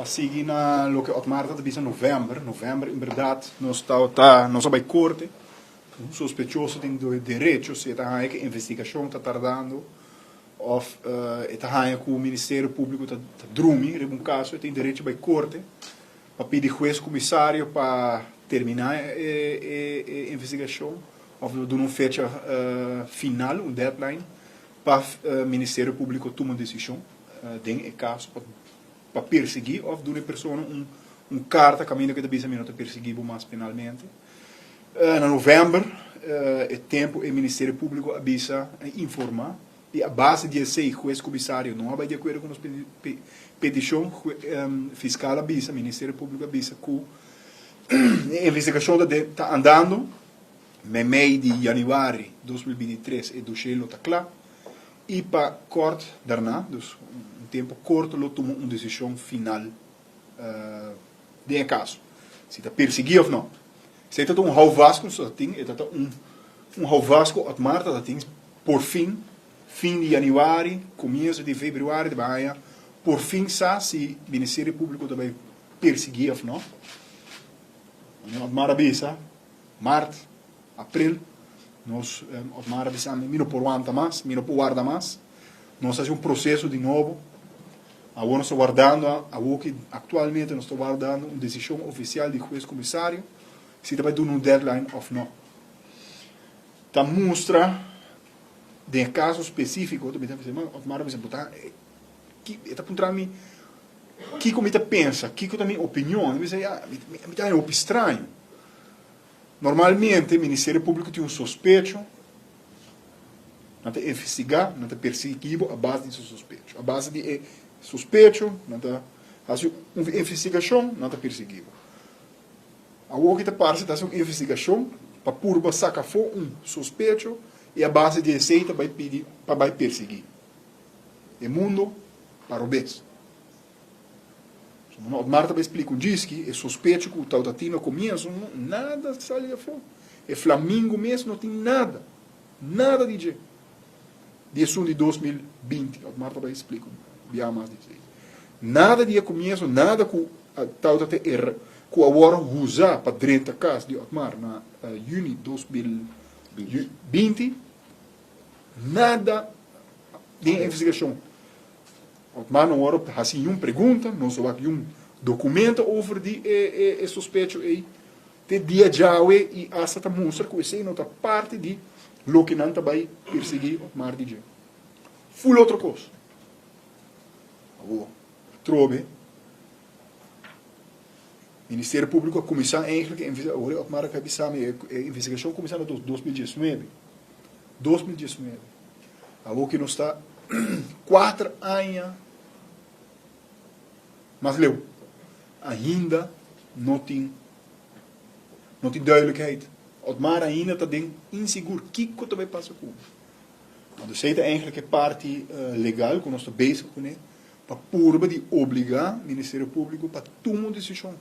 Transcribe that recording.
seguir na lo que Otmar está dizendo novembro, em verdade, nós vai corte, um sospechoso tem direito, se está aí que a investigação está tardando, ou está aí que o Ministério Público está dormindo, em um caso, tem direito vai corte, para pedir juiz comissário para terminar a investigação, ou dar uma fecha final, um deadline, para o Ministério Público tomar uma decisão, em caso, para perseguir, ou dar uma pessoa carta, caminho que também não está perseguido mais penalmente. Em novembro, é tempo o Ministério Público avisa informar, e a base de esse juiz comissário não vai de acordo com as petição, fiscal avisa, Ministério Público avisa que a investigação está andando, no mês de janeiro de 2023, e do gelo está claro, e para corte daarna, dus um tempo curto, ele toma uma decisão final de caso, se está perseguido ou não. Se está um Vasco, está um Vasco, Otmar, por fim de janeiro, começo de fevereiro, de Bahia, por fim, se o Ministério Público também perseguir ou não. Otmar avisa, março, abril, nós, Otmar avisa, não por aguenta mais, não por guardar mais, nós fazemos um processo de novo, agora nós estamos guardando, atualmente nós estamos guardando uma decisão oficial de juiz comissário, se vai dar um deadline ou não. Então, mostra, de caso específico, Otmar avisa, que está por mim, que como pensa, que a minha opinião, me é um pouco estranho. Normalmente, o Ministério Público tem um suspeito, não tem investigar, não tem perseguir a base de suspeito. A base de suspeito, não tem fazer uma investigação, não tem perseguir. A outra parte está fazendo uma investigação, para purba sacar fora um suspeito, e a base de receita vai pedir para perseguir. O mundo para o bem. Marta vai explicar, diz que é suspeito que o Tautatino começa, nada sai de fora. É Flamengo mesmo, não tem nada. Nada de jeito. Desde de 2020, Marta vai explicar, mais de jeito. Nada de começo, nada que o Tautatino que agora usar para dentro da casa de Otmar, na junho de 2020, nada de investigação. Otmar não hora faz uma pergunta, não só um documento over de suspeito aí, de dia já e essa mostra que isso não está parte de lo que não vai perseguir Otmar de jeito. Full outra coisa. Agora, trobe. Ministério Público começou eigenlijk Otmar a investigação começou em 2019. 2019. Agora que não está 4 anos. Mas leu, ainda não tem duidelijkheid. Otmar ainda está inseguro. O que vai passar com ele? Então, isso é eigenlijk a parte legal que nós estamos bezig com ele, para purba de obrigar o Ministério Público para tomar uma decisão.